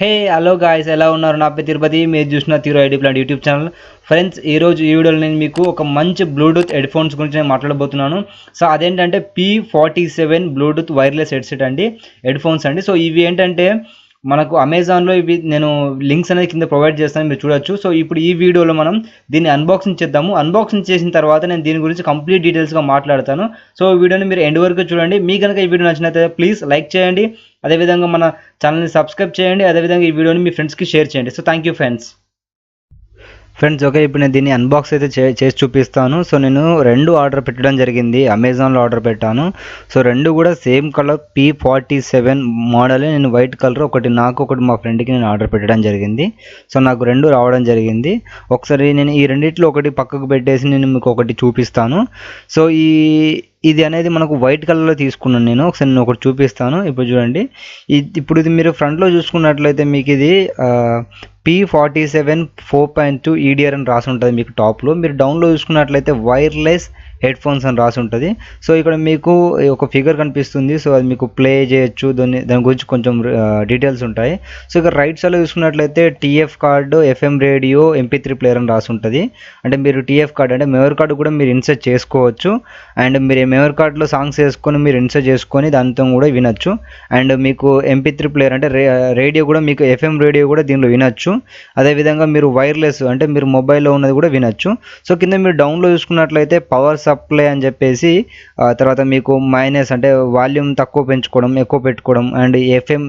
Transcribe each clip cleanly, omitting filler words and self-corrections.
Hey hello guys, ఎలా ఉన్నారు? నా పేరు తిరుపతి, మీరు చూసిన Thiruitplant యూట్యూబ్ ఛానల్. ఫ్రెండ్స్, ఈరోజు ఈ వీడియోలో నేను మీకు ఒక మంచి బ్లూటూత్ హెడ్ ఫోన్స్ గురించి నేను మాట్లాడబోతున్నాను. సో అదేంటంటే P47 బ్లూటూత్ వైర్లెస్ హెడ్సెట్ అండి, హెడ్ ఫోన్స్ అండి. సో ఇవి ఏంటంటే మనకు అమెజాన్లో ఇవి నేను లింక్స్ అనేది కింద ప్రొవైడ్ చేస్తాను, మీరు చూడొచ్చు. సో ఇప్పుడు ఈ వీడియోలో మనం దీన్ని అన్బాక్సింగ్ చేద్దాము. అన్బాక్సింగ్ చేసిన తర్వాత నేను దీని గురించి కంప్లీట్ డీటెయిల్స్గా మాట్లాడతాను. సో ఈ వీడియోని మీరు ఎండ్ వరకు చూడండి. మీకు కనుక ఈ వీడియో నచ్చినట్లయితే ప్లీజ్ లైక్ చేయండి, అదేవిధంగా మన ఛానల్ని సబ్స్క్రైబ్ చేయండి, అదేవిధంగా ఈ వీడియోని మీ ఫ్రెండ్స్కి షేర్ చేయండి. So thank you friends. Okay, ఇప్పుడు నేను దీన్ని అన్బాక్స్ అయితే చేసి చూపిస్తాను. సో నేను రెండు ఆర్డర్ పెట్టడం జరిగింది, అమెజాన్లో ఆర్డర్ పెట్టాను. సో రెండు కూడా సేమ్ కలర్ P47 మోడలే. నేను వైట్ కలర్, ఒకటి నాకు ఒకటి మా ఫ్రెండ్కి నేను ఆర్డర్ పెట్టడం జరిగింది. సో నాకు రెండు రావడం జరిగింది. ఒకసారి నేను ఈ రెండిట్లో ఒకటి పక్కకు పెట్టేసి నేను మీకు ఒకటి చూపిస్తాను. సో ఇది అనేది మనకు వైట్ కలర్లో తీసుకున్నాను నేను. ఒకసారి నేను ఒకటి చూపిస్తాను. ఇప్పుడు చూడండి, ఇప్పుడు ఇది మీరు ఫ్రంట్లో చూసుకున్నట్లయితే మీకు ఇది P47 4.2 EDR అని రాసి ఉంటుంది మీకు టాప్లో. మీరు డౌన్లో చూసుకున్నట్లయితే వైర్లెస్ హెడ్ ఫోన్స్ అని రాసి ఉంటుంది. సో ఇక్కడ మీకు ఒక ఫిగర్ కనిపిస్తుంది. సో అది మీకు ప్లే చేయొచ్చు, దాని గురించి కొంచెం డీటెయిల్స్ ఉంటాయి. సో ఇక్కడ రైట్ సైడ్లో చూసుకున్నట్లయితే TF card, FM radio, MP3 player అని రాసి ఉంటుంది. అంటే మీరు TF కార్డు అంటే మెమరీ కార్డు కూడా మీరు ఇన్సర్ట్ చేసుకోవచ్చు. అండ్ మీరు మెమరీ కార్డులో సాంగ్స్ వేసుకొని మీరు ఇన్సర్ట్ చేసుకొని దాంతో కూడా వినొచ్చు. అండ్ మీకు MP3 ప్లేయర్ అంటే రేడియో కూడా, మీకు FM రేడియో కూడా దీనిలో వినొచ్చు. అదేవిధంగా మీరు వైర్లెస్ అంటే మీరు మొబైల్లో ఉన్నది కూడా వినొచ్చు. సో కింద మీరు డౌన్లో చూసుకున్నట్లయితే పవర్ సప్లై అని చెప్పేసి, తర్వాత మీకు మైనస్ అంటే వాల్యూమ్ తక్కువ పెంచుకోవడం, ఎక్కువ పెట్టుకోవడం, అండ్ FM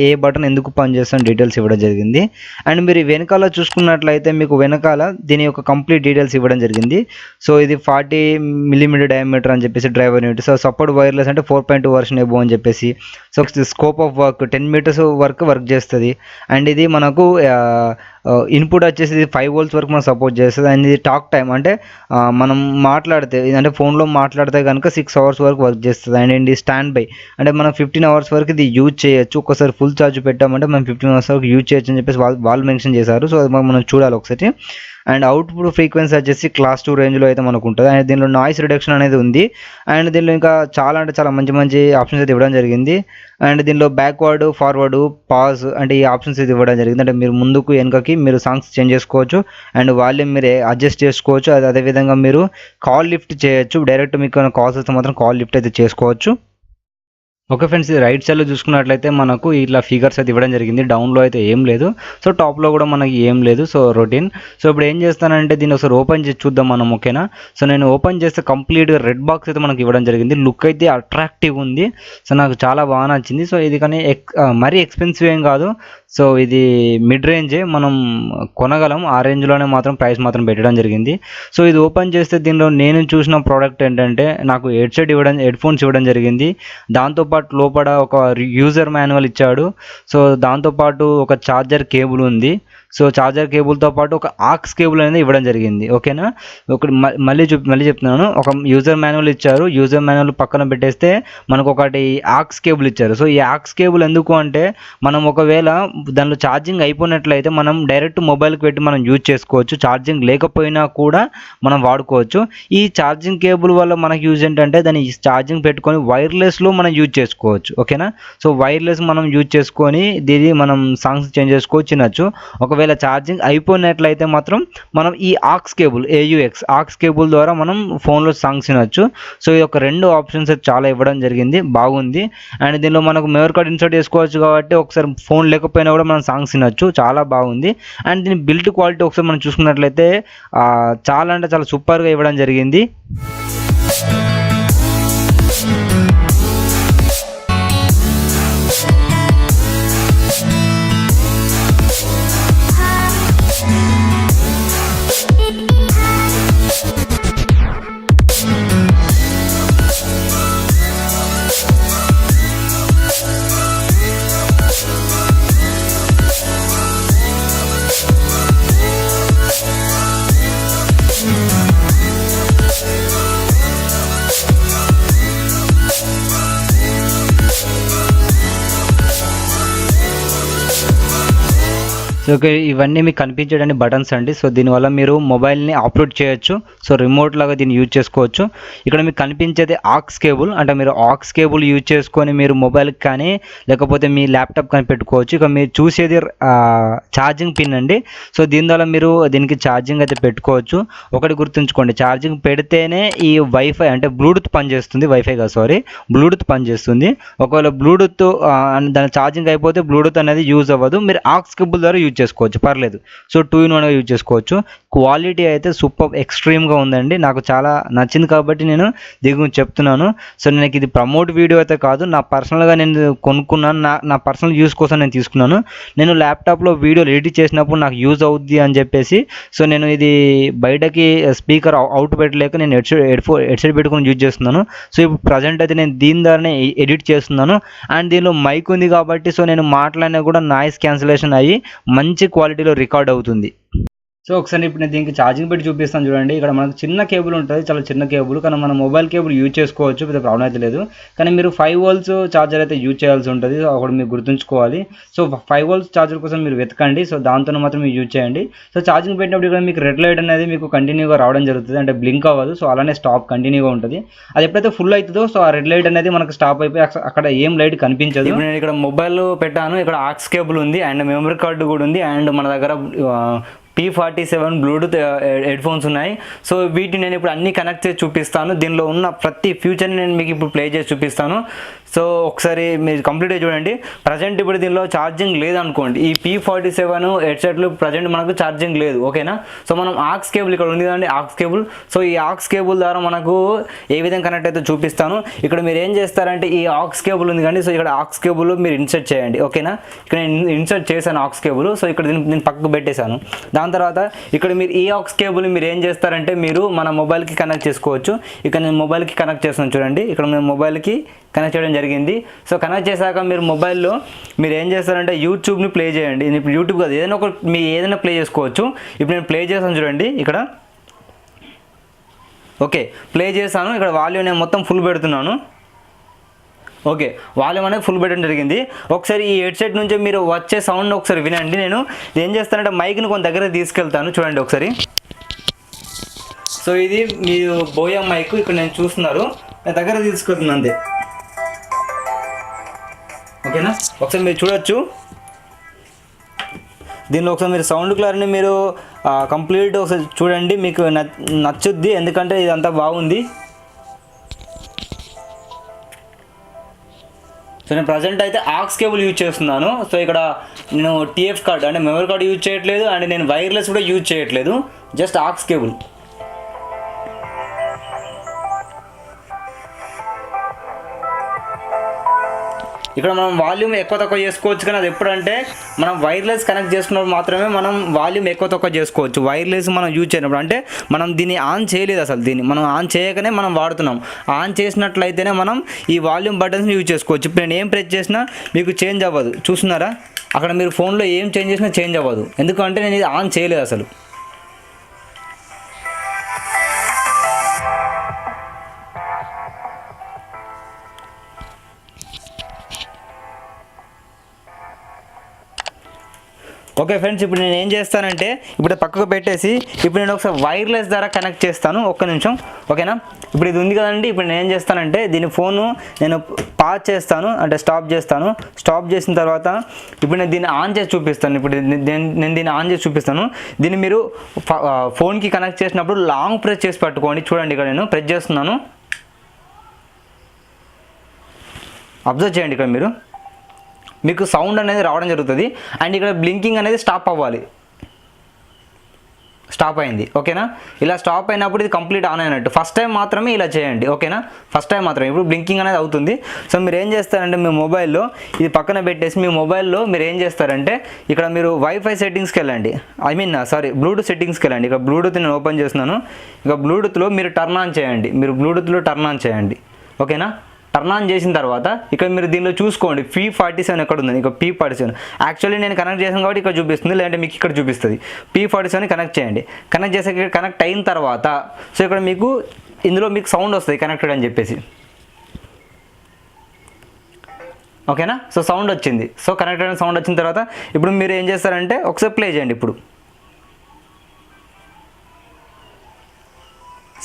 ఏ బటన్ ఎందుకు పనిచేస్తాం డీటెయిల్స్ ఇవ్వడం జరిగింది. అండ్ మీరు వెనకాల చూసుకున్నట్లయితే మీకు వెనకాల దీని యొక్క కంప్లీట్ డీటెయిల్స్ ఇవ్వడం జరిగింది. సో ఇది 40 mm డయామీటర్ అని చెప్పేసి driver unit. So support wireless అంటే 4.2 వర్షన్ ఎబో అని చెప్పేసి. So scope of work 10 meters వరకు వర్క్ చేస్తుంది. అండ్ ఇది మనకు ఇన్పుట్ వచ్చేసి 5 volts వరకు మనం సపోర్ట్ చేస్తుంది. అండ్ ఇది టాక్ టైం అంటే మనం మాట్లాడితే అంటే ఫోన్లో మాట్లాడితే కనుక 6 hours వరకు వర్క్ చేస్తుంది. అండ్ ఇది స్టాండ్ బై అంటే మనం 15 hours వరకు ఇది యూజ్ చేయొచ్చు. ఒకసారి ఫుల్ ఛార్జ్ పెట్టామంటే మనం 15 hours వరకు యూజ్ చేయొచ్చు అని చెప్పేసి వాళ్ళు మెన్షన్ చేశారు. సో అది మనం చూడాలి ఒకసారి. అండ్ అవుట్పుట్ ఫ్రీక్వెన్సీ వచ్చేసి క్లాస్ 2 రేంజ్లో అయితే మనకు ఉంటుంది. అండ్ దీనిలో నాయిస్ రిడక్షన్ అనేది ఉంది. అండ్ దీనిలో ఇంకా చాలా అంటే చాలా మంచి ఆప్షన్స్ అయితే ఇవ్వడం జరిగింది. అండ్ దీనిలో బ్యాక్వర్డ్, ఫార్వర్డ్, పాజ్ అంటే ఈ ఆప్షన్స్ అయితే ఇవ్వడం జరిగింది. అంటే మీరు ముందుకు వెనకకి మీరు సాంగ్స్ చేంజ్ చేసుకోవచ్చు. అండ్ వాల్యూమ్ మీరు అడ్జస్ట్ చేసుకోవచ్చు. అదేవిధంగా మీరు కాల్ లిఫ్ట్ చేయొచ్చు. డైరెక్ట్ మీకు కాల్స్ వస్తే మాత్రం కాల్ లిఫ్ట్ అయితే చేసుకోవచ్చు. ఓకే ఫ్రెండ్స్, ఇది రైట్ సైడ్లో చూసుకున్నట్లయితే మనకు ఇట్లా ఫిగర్స్ అయితే ఇవ్వడం జరిగింది. డౌన్లో అయితే ఏం లేదు, సో టాప్లో కూడా మనకి ఏం లేదు. So routine. సో ఇప్పుడు ఏం చేస్తానంటే దీన్ని ఒకసారి ఓపెన్ చేసి చూద్దాం మనం, ఓకేనా? సో నేను ఓపెన్ చేస్తే కంప్లీట్గా రెడ్ బాక్స్ అయితే మనకి ఇవ్వడం జరిగింది. లుక్ అయితే అట్రాక్టివ్ ఉంది. సో నాకు చాలా బాగా నచ్చింది. సో ఇది కానీ మరీ ఎక్స్పెన్సివ్ ఏం కాదు. సో ఇది మిడ్ రేంజే, మనం కొనగలం. ఆ రేంజ్లోనే మాత్రం ప్రైస్ మాత్రం పెట్టడం జరిగింది. సో ఇది ఓపెన్ చేస్తే దీనిలో నేను చూసిన ప్రోడక్ట్ ఏంటంటే నాకు హెడ్ ఫోన్స్ ఇవ్వడం జరిగింది. దాంతోపాటు లోపల ఒక యూజర్ మాన్యువల్ ఇచ్చాడు. సో దాంతోపాటు ఒక ఛార్జర్ కేబుల్ ఉంది. సో ఛార్జర్ కేబుల్తో పాటు ఒక ఆక్స్ కేబుల్ అనేది ఇవ్వడం జరిగింది, ఓకేనా? ఒకటి మళ్ళీ చెప్తున్నాను. ఒక యూజర్ మాన్యువల్ ఇచ్చారు. యూజర్ మాన్యువల్ పక్కన పెట్టేస్తే మనకు ఒకటి ఆక్స్ కేబుల్ ఇచ్చారు. సో ఈ ఆక్స్ కేబుల్ ఎందుకు అంటే మనం ఒకవేళ దానిలో ఛార్జింగ్ అయిపోయినట్లయితే మనం డైరెక్ట్ మొబైల్కి పెట్టి మనం యూజ్ చేసుకోవచ్చు. ఛార్జింగ్ లేకపోయినా కూడా మనం వాడుకోవచ్చు. ఈ ఛార్జింగ్ కేబుల్ వల్ల మనకి యూజ్ ఏంటంటే దాన్ని ఛార్జింగ్ పెట్టుకొని వైర్లెస్లో మనం యూజ్ చేసుకోవచ్చు, ఓకేనా? సో వైర్లెస్ మనం యూజ్ చేసుకొని దీన్ని మనం సాంగ్స్ చేంజ్ చేసుకోవచ్చు, వినొచ్చు. ఒకవేళ ఛార్జింగ్ అయిపోయినట్లయితే మాత్రం మనం ఈ ఆక్స్ కేబుల్ ఆక్స్ కేబుల్ ద్వారా మనం ఫోన్లో సాంగ్స్ వినొచ్చు. సో ఈ యొక్క రెండు ఆప్షన్స్ చాలా ఇవ్వడం జరిగింది, బాగుంది. అండ్ దీనిలో మనకు మెమరీ కార్డ్ ఇన్సర్ట్ చేసుకోవచ్చు కాబట్టి ఒకసారి ఫోన్ లేకపోయినా కూడా మనం సాంగ్స్ వినొచ్చు, చాలా బాగుంది. అండ్ దీని బిల్డ్ క్వాలిటీ ఒకసారి మనం చూసుకున్నట్లయితే చాలా అంటే చాలా సూపర్గా ఇవ్వడం జరిగింది. సో ఇవన్నీ మీకు కనిపించడానికి బటన్స్ అండి. సో దీనివల్ల మీరు మొబైల్ని అప్లోడ్ చేయొచ్చు. సో రిమోట్ లాగా దీన్ని యూజ్ చేసుకోవచ్చు. ఇక్కడ మీకు కనిపించేది ఆక్స్ కేబుల్, అంటే మీరు ఆక్స్ కేబుల్ యూజ్ చేసుకొని మీరు మొబైల్కి కానీ లేకపోతే మీ ల్యాప్టాప్ కానీ పెట్టుకోవచ్చు. ఇక మీరు చూసేది ఛార్జింగ్ పిన్ అండి. సో దీని ద్వారా మీరు దీనికి ఛార్జింగ్ అయితే పెట్టుకోవచ్చు. ఒకటి గుర్తుంచుకోండి, ఛార్జింగ్ పెడితేనే ఈ వైఫై అంటే బ్లూటూత్ పనిచేస్తుంది, వైఫై కాదు సారీ, బ్లూటూత్ పనిచేస్తుంది. ఒకవేళ బ్లూటూత్ దాని ఛార్జింగ్ అయిపోతే బ్లూటూత్ అనేది యూజ్ అవ్వదు. మీరు ఆక్స్ కేబుల్ ద్వారా యూజ్ చేసుకోవచ్చు, పర్లేదు. సో 2-in-1గా యూజ్ చేసుకోవచ్చు. క్వాలిటీ అయితే సూపర్ ఎక్స్ట్రీమ్గా ఉందండి. నాకు చాలా నచ్చింది కాబట్టి నేను దీని గురించి చెప్తున్నాను. సో నాకు ఇది ప్రమోట్ వీడియో అయితే కాదు, నా పర్సనల్గా నేను కొనుక్కున్నాను, నా పర్సనల్ యూస్ కోసం నేను తీసుకున్నాను. నేను ల్యాప్టాప్లో వీడియోలు ఎడిట్ చేసినప్పుడు నాకు యూజ్ అవుద్ది అని చెప్పేసి సో నేను ఇది బయటకి స్పీకర్ అవుట్ పెట్టలేక నేను హెడ్సెట్ పెట్టుకుని యూజ్ చేస్తున్నాను. సో ఇప్పుడు ప్రజెంట్ అయితే నేను దీని ద్వారానే ఎడిట్ చేస్తున్నాను. అండ్ దీనిలో మైక్ ఉంది కాబట్టి సో నేను మాట్లాడినా కూడా నాయిస్ క్యాన్సిలేషన్ అయ్యి మంచి క్వాలిటీలో రికార్డ్ అవుతుంది. సో ఒకసారి ఇప్పుడు నేను దీనికి ఛార్జింగ్ పెట్టి చూపిస్తాను చూడండి. ఇక్కడ మనకు చిన్న కేబుల్ ఉంటుంది, చాలా చిన్న కేబుల్, కానీ మన మొబైల్ కేబుల్ యూజ్ చేసుకోవచ్చు, పెద్ద ప్రాబ్లం అయితే లేదు. కానీ మీరు 5 volts ఛార్జర్ అయితే యూజ్ చేయాల్సి ఉంటుంది, ఒకటి మీరు గుర్తుంచుకోవాలి. సో 5 volts ఛార్జర్ కోసం మీరు వెతకండి. సో దాంతో మాత్రం మీరు యూజ్ చేయండి. సో ఛార్జింగ్ పెట్టినప్పుడు ఇక్కడ మీకు రెడ్ లైట్ అనేది మీకు కంటిన్యూగా రావడం జరుగుతుంది, అంటే బ్లింక్ అవ్వదు. సో అలానే స్టాప్ కంటిన్యూగా ఉంటుంది. అది ఎప్పుడైతే ఫుల్ అవుతుందో సో ఆ రెడ్ లైట్ అనేది మనకు స్టాప్ అయిపోయి అక్కడ ఏం లైట్ కనిపించదు. ఇప్పుడు నేను ఇక్కడ మొబైల్ పెట్టాను, ఇక్కడ ఆక్స్ కేబుల్ ఉంది అండ్ మెమరీ కార్డు కూడా ఉంది అండ్ మన దగ్గర P47 బ్లూటూత్ హెడ్ ఫోన్స్ ఉన్నాయి. సో వీటిని నేను ఇప్పుడు అన్నీ కనెక్ట్ చేసి చూపిస్తాను. దీనిలో ఉన్న ప్రతి ఫ్యూచర్ని నేను మీకు ఇప్పుడు ప్లే చేసి చూపిస్తాను. సో ఒకసారి మీరు కంప్లీట్గా చూడండి. ప్రజెంట్ ఇప్పుడు దీనిలో ఛార్జింగ్ లేదనుకోండి, ఈ P47 హెడ్సెట్లు ప్రజెంట్ మనకు ఛార్జింగ్ లేదు, ఓకేనా. సో మనం ఆక్స్ కేబుల్ ఇక్కడ ఉంది కదండి, ఆక్స్ కేబుల్. సో ఈ ఆక్స్ కేబుల్ ద్వారా మనకు ఏ విధంగా కనెక్ట్ అయితే చూపిస్తాను. ఇక్కడ మీరు ఏం చేస్తారంటే ఈ ఆక్స్ కేబుల్ ఉంది కానీ సో ఇక్కడ ఆక్స్ కేబుల్ మీరు ఇన్సర్ట్ చేయండి, ఓకేనా. ఇక్కడ నేను ఇన్సర్ట్ చేశాను ఆక్స్ కేబుల్. సో ఇక్కడ నేను పక్కకు పెట్టేశాను. దాని తర్వాత ఇక్కడ మీరు ఈ ఆక్స్ కేబుల్ మీరు ఏం చేస్తారంటే మీరు మన మొబైల్కి కనెక్ట్ చేసుకోవచ్చు. ఇక్కడ నేను మొబైల్కి కనెక్ట్ చేస్తాను చూడండి. ఇక్కడ నేను మొబైల్కి కనెక్ట్ చేయడం జరిగింది. సో కనెక్ట్ చేశాక మీరు మొబైల్లో మీరు ఏం చేస్తారంటే యూట్యూబ్ని ప్లే చేయండి. ఇప్పుడు యూట్యూబ్ కాదు, ఏదైనా ఒక మీ ఏదైనా ప్లే చేసుకోవచ్చు. ఇప్పుడు నేను ప్లే చేస్తాను చూడండి ఇక్కడ, ఓకే ప్లే చేశాను. ఇక్కడ వాల్యూమ్ నేను మొత్తం ఫుల్ పెడుతున్నాను, ఓకే వాల్యూమ్ అనేది ఫుల్ పెట్టడం జరిగింది. ఒకసారి ఈ హెడ్సెట్ నుంచి మీరు వచ్చే సౌండ్ ఒకసారి వినండి. నేను ఏం చేస్తానంటే మైక్ని కొంత దగ్గర తీసుకెళ్తాను చూడండి ఒకసారి. సో ఇది మీరు బోయా మైక్ ఇక్కడ నేను చూస్తున్నారు, నేను దగ్గర తీసుకెళ్తున్నాను అంతే, ఓకేనా. ఒకసారి మీరు చూడొచ్చు దీనిలో, ఒకసారి మీరు సౌండ్ క్లారిటీ మీరు కంప్లీట్ ఒకసారి చూడండి, మీకు నచ్చుద్ది ఎందుకంటే ఇదంతా బాగుంది. సో నేను ప్రజెంట్ అయితే ఆక్స్ కేబుల్ యూజ్ చేస్తున్నాను. సో ఇక్కడ నేను TF కార్డ్ అంటే మెమరీ కార్డ్ యూజ్ చేయట్లేదు అండ్ నేను వైర్లెస్ కూడా యూజ్ చేయట్లేదు, జస్ట్ ఆక్స్ కేబుల్. ఇక్కడ మనం వాల్యూమ్ ఎక్కువ తక్కువ చేసుకోవచ్చు, కానీ అది ఎప్పుడంటే మనం వైర్లెస్ కనెక్ట్ చేసుకున్నప్పుడు మాత్రమే మనం వాల్యూమ్ ఎక్కువ తక్కువ చేసుకోవచ్చు. వైర్లెస్ మనం యూజ్ చేయనప్పుడు అంటే మనం దీన్ని ఆన్ చేయలేదు, అసలు దీన్ని మనం ఆన్ చేయకనే మనం వాడుతున్నాం. ఆన్ చేసినట్లయితేనే మనం ఈ వాల్యూమ్ బటన్స్ని యూజ్ చేసుకోవచ్చు. ఇప్పుడు నేను ఏం ప్రెస్ చేసినా మీకు చేంజ్ అవ్వదు, చూస్తున్నారా. అక్కడ మీరు ఫోన్లో ఏం చేంజ్ చేసినా చేంజ్ అవ్వదు, ఎందుకంటే నేను ఇది ఆన్ చేయలేదు అసలు. ఓకే ఫ్రెండ్స్, ఇప్పుడు నేను ఏం చేస్తానంటే ఇప్పుడు పక్కకు పెట్టేసి ఇప్పుడు నేను ఒకసారి వైర్లెస్ ద్వారా కనెక్ట్ చేస్తాను, ఒక్క నిమిషం, ఓకేనా. ఇప్పుడు ఇది ఉంది కదండి, ఇప్పుడు నేను ఏం చేస్తానంటే దీని ఫోను నేను పాజ్ చేస్తాను, అంటే స్టాప్ చేస్తాను. స్టాప్ చేసిన తర్వాత ఇప్పుడు నేను దీన్ని ఆన్ చేసి చూపిస్తాను. ఇప్పుడు నేను దీన్ని ఆన్ చేసి చూపిస్తాను. దీన్ని మీరు ఫోన్కి కనెక్ట్ చేసినప్పుడు లాంగ్ ప్రెస్ చేసి పట్టుకోండి. చూడండి ఇక్కడ నేను ప్రెస్ చేస్తున్నాను, అబ్జర్వ్ చేయండి. ఇక్కడ మీకు సౌండ్ అనేది రావడం జరుగుతుంది అండ్ ఇక్కడ బ్లింకింగ్ అనేది స్టాప్ అవ్వాలి. స్టాప్ అయింది, ఓకేనా. ఇలా స్టాప్ అయినప్పుడు ఇది కంప్లీట్ ఆన్ అయినట్టు. ఫస్ట్ టైం మాత్రమే ఇలా చేయండి, ఓకేనా. ఫస్ట్ టైం మాత్రమే. ఇప్పుడు బ్లింకింగ్ అనేది అవుతుంది. సో మీరు ఏం చేస్తారంటే మీ మొబైల్లో ఇది పక్కన పెట్టేసి మీ మొబైల్లో మీరు ఏం చేస్తారంటే ఇక్కడ మీరు వైఫై సెట్టింగ్స్కి వెళ్ళండి, బ్లూటూత్ సెట్టింగ్స్కి వెళ్ళండి. ఇక్కడ బ్లూటూత్ నేను ఓపెన్ చేస్తున్నాను. ఇక బ్లూటూత్లో మీరు టర్న్ ఆన్ చేయండి, టర్న్ ఆన్ చేయండి, ఓకేనా. టర్న్ ఆన్ చేసిన తర్వాత ఇక్కడ మీరు దీనిలో చూసుకోండి P47 ఎక్కడ ఉంది. ఇక P47 యాక్చువల్లీ నేను కనెక్ట్ చేసాను కాబట్టి ఇక్కడ చూపిస్తుంది, లేదంటే మీకు ఇక్కడ చూపిస్తుంది. P47 కనెక్ట్ చేయండి. కనెక్ట్ చేసే కనెక్ట్ అయిన తర్వాత సో ఇక్కడ ఇందులో మీకు సౌండ్ వస్తుంది కనెక్టెడ్ అని చెప్పేసి, ఓకేనా. సో సౌండ్ వచ్చింది. సో కనెక్ట్ అయిన సౌండ్ వచ్చిన తర్వాత ఇప్పుడు మీరు ఏం చేస్తారంటే ఒకసారి ప్లే చేయండి. ఇప్పుడు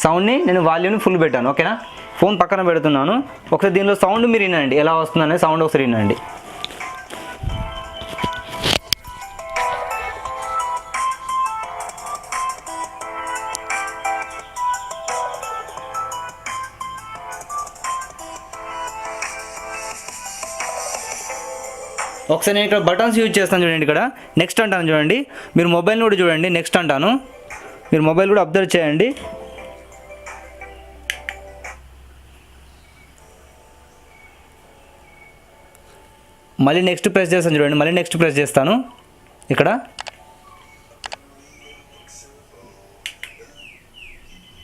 సౌండ్ని నేను వాల్యూమ్ని ఫుల్ పెట్టాను. ఓకేనా, ఫోన్ పక్కన పెడుతున్నాను. ఒకసారి దీనిలో సౌండ్ మీరు వినండి, ఎలా వస్తుందనే సౌండ్ ఒకసారి వినండి. ఒకసారి నేను ఇక్కడ బటన్స్ యూజ్ చేస్తాను చూడండి. ఇక్కడ నెక్స్ట్ అంటాను చూడండి. మీరు మొబైల్ని కూడా చూడండి. నెక్స్ట్ అంటాను, మీరు మొబైల్ కూడా అబ్జర్వ్ చేయండి. మళ్ళీ నెక్స్ట్ ప్రెస్ చేస్తాను చూడండి. మళ్ళీ నెక్స్ట్ ప్రెస్ చేస్తాను ఇక్కడ.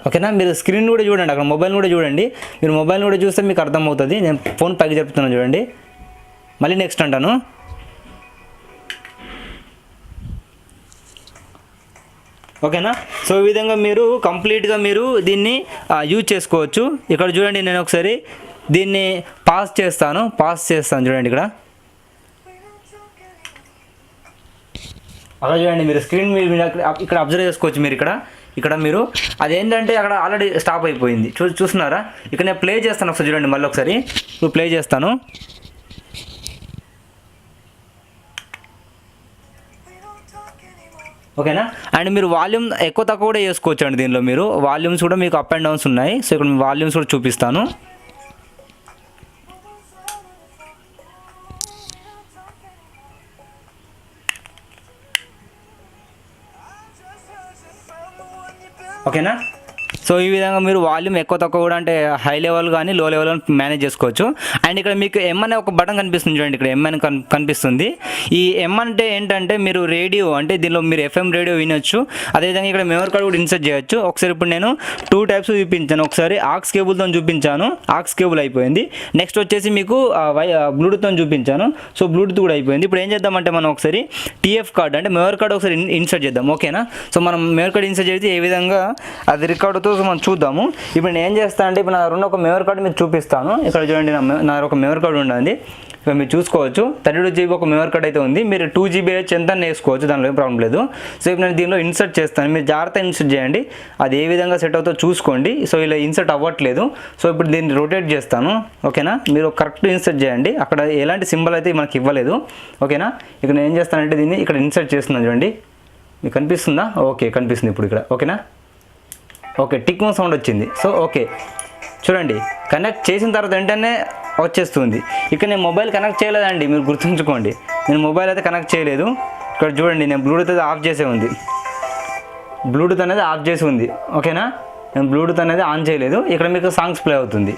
ఓకేనా, మీరు స్క్రీన్ కూడా చూడండి, అక్కడ మొబైల్ కూడా చూడండి. మీరు మొబైల్ కూడా చూస్తే మీకు అర్థమవుతుంది. నేను ఫోన్ పైకి చెప్తున్నాను చూడండి. మళ్ళీ నెక్స్ట్ అంటాను. ఓకేనా, సో ఈ విధంగా మీరు కంప్లీట్గా మీరు దీన్ని యూజ్ చేసుకోవచ్చు. ఇక్కడ చూడండి, నేను ఒకసారి దీన్ని పాస్ చేస్తాను చూడండి. అలా చూడండి, మీరు స్క్రీన్ ఇక్కడ అబ్జర్వ్ చేసుకోవచ్చు. మీరు ఇక్కడ మీరు అదేంటంటే అక్కడ ఆల్రెడీ స్టాప్ అయిపోయింది. చూస్తున్నారా? ఇక్కడ నేను ప్లే చేస్తాను ఒకసారి చూడండి. మళ్ళీ ఒకసారి ఇప్పుడు ప్లే చేస్తాను. ఓకేనా, అండ్ మీరు వాల్యూమ్ ఎక్కువ తక్కువ కూడా చేసుకోవచ్చు అండి. దీనిలో మీరు వాల్యూమ్స్ కూడా మీకు అప్ అండ్ డౌన్స్ ఉన్నాయి. సో ఇక్కడ వాల్యూమ్స్ కూడా చూపిస్తాను. ఓకేనా, సో ఈ విధంగా మీరు వాల్యూమ్ ఎక్కువ తక్కువ కూడా అంటే హై లెవెల్ కానీ లో లెవెల్ మేనేజ్ చేసుకోవచ్చు. అండ్ ఇక్కడ మీకు ఎం అనే ఒక బటన్ కనిపిస్తుంది చూడండి. ఇక్కడ ఎం అని కనిపిస్తుంది. ఈ ఎం అంటే ఏంటంటే మీరు రేడియో అంటే దీనిలో మీరు ఎఫ్ఎం రేడియో వినొచ్చు. అదేవిధంగా ఇక్కడ మెమరీ కార్డ్ కూడా ఇన్సర్ట్ చేయొచ్చు. ఒకసారి ఇప్పుడు నేను 2 టైప్స్ చూపించాను. ఒకసారి ఆక్స్ కేబుల్తో చూపించాను, ఆక్స్ కేబుల్ అయిపోయింది. నెక్స్ట్ వచ్చేసి మీకు బ్లూటూత్తో చూపించాను. సో బ్లూటూత్ కూడా అయిపోయింది. ఇప్పుడు ఏం చేద్దామంటే మనం ఒకసారి టీఎఫ్ కార్డ్ అంటే మెమరీ కార్డ్ ఒకసారి ఇన్సర్ట్ చేద్దాం. ఓకేనా, సో మనం మెమరీ కార్డ్ ఇన్సర్ట్ చేస్తే ఏ విధంగా అది రికార్డుతో మనం చూద్దాము. ఇప్పుడు నేను ఏం చేస్తాను అంటే ఇప్పుడు నా రెండు ఒక మెమరీ కార్డు మీకు చూపిస్తాను. ఇక్కడ చూడండి, నా ఒక మెమరీ కార్డు ఉండండి. ఇక్కడ మీరు చూసుకోవచ్చు 32 GB ఒక మెమరీ కార్డ్ అయితే ఉంది. మీరు 2 GB ఎంత వేసుకోవచ్చు, దానిలో ఏం ప్రాబ్లం లేదు. సో ఇప్పుడు నేను దీనిలో ఇన్సర్ట్ చేస్తాను. మీరు జాగ్రత్తగా ఇన్సర్ట్ చేయండి, అది ఏ విధంగా సెట్ అవుతుందో చూసుకోండి. సో ఇలా ఇన్సర్ట్ అవ్వట్లేదు. సో ఇప్పుడు దీన్ని రొటేట్ చేస్తాను. ఓకేనా, మీరు కరెక్ట్ ఇన్సర్ట్ చేయండి. అక్కడ ఎలాంటి సింబల్ అయితే మనకి ఇవ్వలేదు. ఓకేనా, ఇక్కడ నేను ఏం చేస్తానంటే దీన్ని ఇక్కడ ఇన్సర్ట్ చేస్తున్నాను చూడండి. మీకు కనిపిస్తుందా? ఓకే, కనిపిస్తుంది ఇప్పుడు ఇక్కడ. ఓకేనా, ఓకే, టిక్ సౌండ్ వచ్చింది. సో ఓకే, చూడండి కనెక్ట్ చేసిన తర్వాత వెంటనే వచ్చేస్తుంది. ఇక్కడ నేను మొబైల్ కనెక్ట్ చేయలేదండి, మీరు గుర్తుంచుకోండి. నేను మొబైల్ అయితే కనెక్ట్ చేయలేదు. ఇక్కడ చూడండి, నేను బ్లూటూత్ అయితే ఆఫ్ చేసే ఉంది. బ్లూటూత్ అనేది ఆఫ్ చేసి ఉంది. ఓకేనా, నేను బ్లూటూత్ అనేది ఆన్ చేయలేదు. ఇక్కడ మీకు సాంగ్స్ ప్లే అవుతుంది.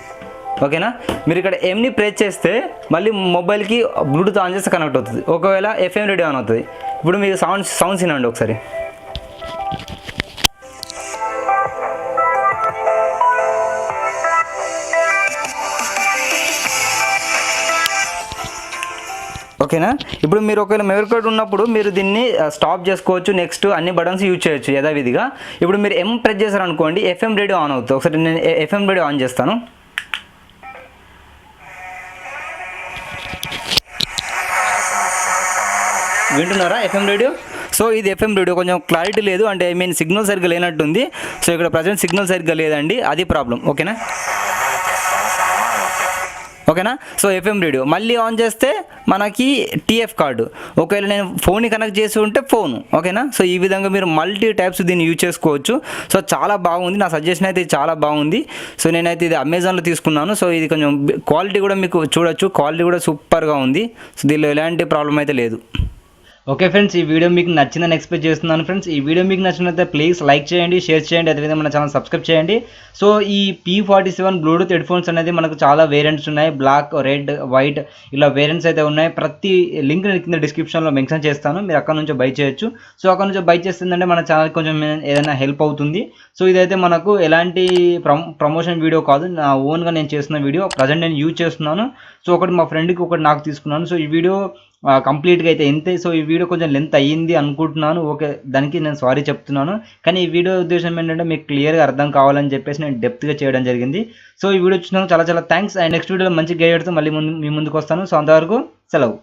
ఓకేనా, మీరు ఇక్కడ ఎంని ప్రెస్ చేస్తే మళ్ళీ మొబైల్కి బ్లూటూత్ ఆన్ చేస్తే కనెక్ట్ అవుతుంది. ఒకవేళ ఎఫ్ఎం రేడియో ఆన్ అవుతుంది. ఇప్పుడు మీకు సౌండ్స్ వినండి ఒకసారి. ఓకేనా, ఇప్పుడు మీరు ఒకవేళ మెమరీ కార్డ్ ఉన్నప్పుడు మీరు దీన్ని స్టాప్ చేసుకోవచ్చు. నెక్స్ట్ అన్ని బటన్స్ యూజ్ చేయొచ్చు యథావిధిగా. ఇప్పుడు మీరు ఎం ప్రెస్ చేశారనుకోండి, ఎఫ్ఎం రేడియో ఆన్ అవుతుంది. ఒకసారి నేను ఎఫ్ఎం రేడియో ఆన్ చేస్తాను. వింటున్నారా ఎఫ్ఎం రేడియో? సో ఇది ఎఫ్ఎం రేడియో కొంచెం క్లారిటీ లేదు, అంటే ఐ మీన్ సిగ్నల్ సరిగ్గా లేనట్టుంది. సో ఇక్కడ ప్రజెంట్ సిగ్నల్ సరిగ్గా లేదండి, అది ప్రాబ్లం. ఓకేనా, సో ఎఫ్ఎం రేడియో మళ్ళీ ఆన్ చేస్తే మనకి టీఎఫ్ కార్డు. ఒకవేళ నేను ఫోన్ని కనెక్ట్ చేసి ఉంటే ఫోను. ఓకేనా, సో ఈ విధంగా మీరు మల్టీ టైప్స్ దీన్ని యూజ్ చేసుకోవచ్చు. సో చాలా బాగుంది, నా సజెషన్ అయితే చాలా బాగుంది. సో నేనైతే ఇది అమెజాన్లో తీసుకున్నాను. సో ఇది కొంచెం క్వాలిటీ కూడా మీకు చూడొచ్చు, క్వాలిటీ కూడా సూపర్గా ఉంది. సో దీనిలో ఎలాంటి ప్రాబ్లం అయితే లేదు. ఓకే ఫ్రెండ్స్, ఈ వీడియో మీకు నచ్చిందని ఎక్స్పెక్ట్ చేస్తున్నాను ఫ్రెండ్స్. ఈ వీడియో మీకు నచ్చినట్లయితే ప్లీజ్ లైక్ చేయండి, షేర్ చేయండి, అదేవిధంగా మన ఛానల్ సబ్స్క్రైబ్ చేయండి. సో ఈ P47 బ్లూటూత్ హెడ్ఫోన్స్ అనేది మనకు చాలా వేరియంట్స్ ఉన్నాయి. బ్లాక్, రెడ్, వైట్ ఇలా వేరియంట్స్ అయితే ఉన్నాయి. ప్రతి లింక్ కింద డిస్క్రిప్షన్లో మెన్షన్ చేస్తాను, మీరు అక్కడ నుంచి బై చేయొచ్చు. సో అక్కడ నుంచి బై చేస్తుందంటే మన ఛానల్ కొంచెం ఏదైనా హెల్ప్ అవుతుంది. సో ఇదైతే మనకు ఎలాంటి ప్రమోషన్ వీడియో కాదు, నా ఓన్గా నేను చేస్తున్న వీడియో. ప్రజెంట్ నేను యూజ్ చేస్తున్నాను. సో ఒకటి మా ఫ్రెండ్కి, ఒకటి నాకు తీసుకున్నాను. సో ఈ వీడియో కంప్లీట్గా అయితే ఇంతే. సో ఈ వీడియో కొంచెం లెంత్ అయ్యింది అనుకుంటున్నాను, ఓకే, దానికి నేను సారీ చెప్తున్నాను. కానీ ఈ వీడియో ఉద్దేశం ఏంటంటే మీకు క్లియర్గా అర్థం కావాలని చెప్పేసి నేను డెప్త్గా చేయడం జరిగింది. సో ఈ వీడియో చూసినందుకు చాలా చాలా థ్యాంక్స్. అండ్ నెక్స్ట్ వీడియోలో మంచి గైడ్తో మళ్ళీ మీ ముందుకు వస్తాను. సో అంతవరకు సెలవు.